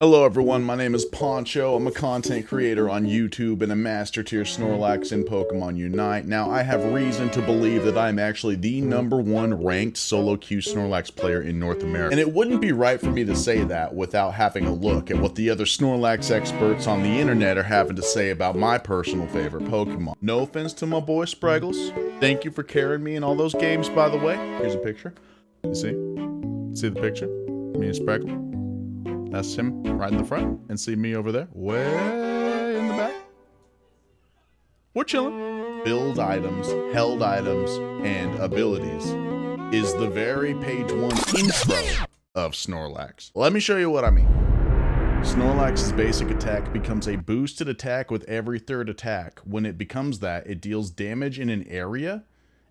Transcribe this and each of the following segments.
Hello everyone, my name is Poncho. I'm a content creator on YouTube and a master tier Snorlax in Pokemon Unite. Now, I have reason to believe that I'm actually the #1 ranked solo queue Snorlax player in North America. And it wouldn't be right for me to say that without having a look at what the other Snorlax experts on the internet are having to say about my personal favorite Pokemon. No offense to my boy Spriggles. Thank you for carrying me in all those games, by the way. Here's a picture. You see? See the picture? Me and Spriggles. That's him right in the front, and see me over there, way in the back. We're chilling. Build items, held items, and abilities is the very page 1 intro of Snorlax. Let me show you what I mean. Snorlax's basic attack becomes a boosted attack with every third attack. When it becomes that, it deals damage in an area,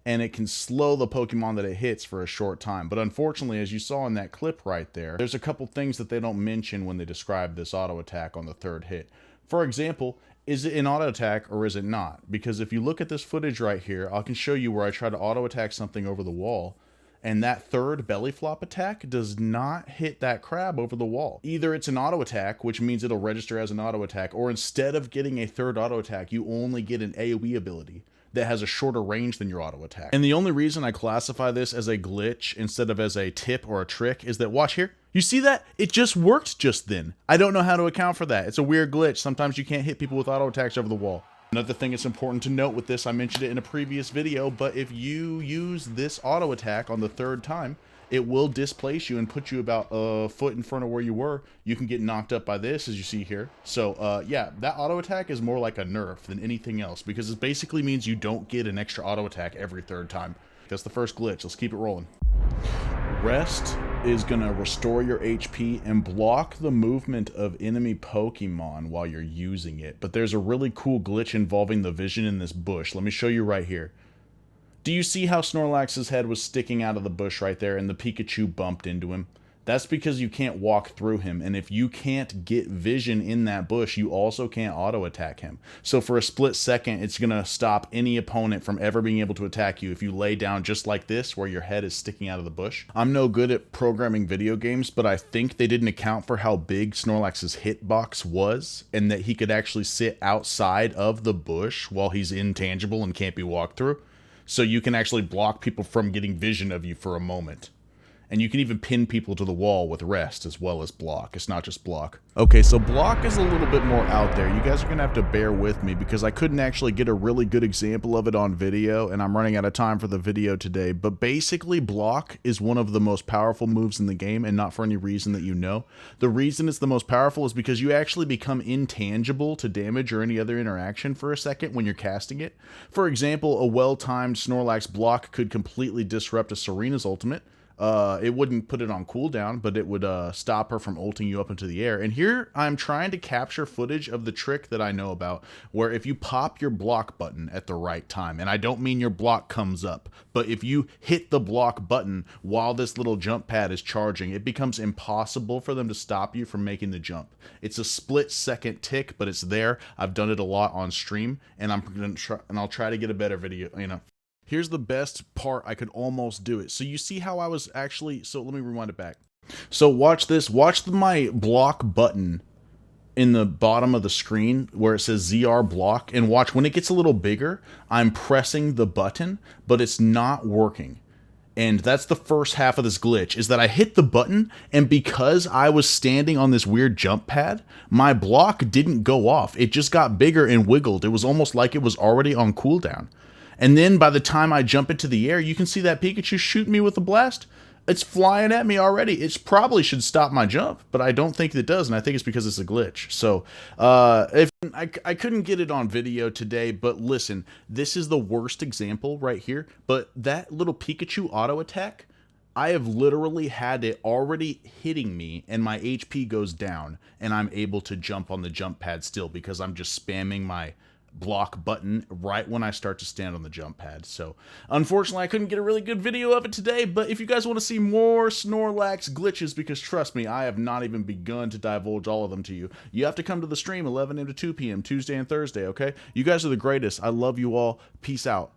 and it can slow the Pokemon that it hits for a short time. But unfortunately, as you saw in that clip right there, there's a couple things that they don't mention when they describe this auto attack on the third hit. For example, is it an auto attack or is it not? Because if you look at this footage right here, I can show you where I try to auto attack something over the wall, and that third belly flop attack does not hit that crab over the wall. Either it's an auto attack, which means it'll register as an auto attack, or instead of getting a third auto attack, you only get an AoE ability that has a shorter range than your auto attack. And the only reason I classify this as a glitch instead of as a tip or a trick is that, watch here, you see that? It just worked just then. I don't know how to account for that. It's a weird glitch. Sometimes you can't hit people with auto attacks over the wall. Another thing that's important to note with this, I mentioned it in a previous video, but if you use this auto attack on the third time, it will displace you and put you about a foot in front of where you were. You can get knocked up by this, as you see here. So, yeah, that auto attack is more like a nerf than anything else, because it basically means you don't get an extra auto attack every third time. That's the first glitch. Let's keep it rolling. Rest is going to restore your HP and block the movement of enemy Pokemon while you're using it. But there's a really cool glitch involving the vision in this bush. Let me show you right here. Do you see how Snorlax's head was sticking out of the bush right there and the Pikachu bumped into him? That's because you can't walk through him, and if you can't get vision in that bush, you also can't auto attack him. So for a split second, it's going to stop any opponent from ever being able to attack you if you lay down just like this, where your head is sticking out of the bush. I'm no good at programming video games, but I think they didn't account for how big Snorlax's hitbox was, and that he could actually sit outside of the bush while he's intangible and can't be walked through. So you can actually block people from getting vision of you for a moment. And you can even pin people to the wall with rest as well as block. It's not just block. Okay, so block is a little bit more out there. You guys are going to have to bear with me because I couldn't actually get a really good example of it on video, and I'm running out of time for the video today. But basically, block is one of the most powerful moves in the game, and not for any reason that you know. The reason it's the most powerful is because you actually become intangible to damage or any other interaction for a second when you're casting it. For example, a well-timed Snorlax block could completely disrupt a Serena's ultimate. It wouldn't put it on cooldown, but it would stop her from ulting you up into the air. And here I'm trying to capture footage of the trick that I know about, where if you pop your block button at the right time, and I don't mean your block comes up, but if you hit the block button while this little jump pad is charging, it becomes impossible for them to stop you from making the jump. It's a split second tick, but it's there. I've done it a lot on stream, and I'll try to get a better video, you know. Here's the best part. I could almost do it. So you see how I was actually, so let me rewind it back. So watch this, watch my block button in the bottom of the screen where it says ZR block, and watch when it gets a little bigger, I'm pressing the button, but it's not working. And that's the first half of this glitch, is that I hit the button, and because I was standing on this weird jump pad, my block didn't go off. It just got bigger and wiggled. It was almost like it was already on cooldown. And then by the time I jump into the air, you can see that Pikachu shoot me with a blast. It's flying at me already. It probably should stop my jump, but I don't think it does, and I think it's because it's a glitch. So if I couldn't get it on video today, but listen, this is the worst example right here. But that little Pikachu auto attack, I have literally had it already hitting me, and my HP goes down, and I'm able to jump on the jump pad still because I'm just spamming my block button right when I start to stand on the jump pad. So unfortunately I couldn't get a really good video of it today, but if you guys want to see more Snorlax glitches, because trust me, I have not even begun to divulge all of them to you, you have to come to the stream 11 a.m. to 2 p.m. Tuesday and Thursday, okay? You guys are the greatest. I love you all. Peace out.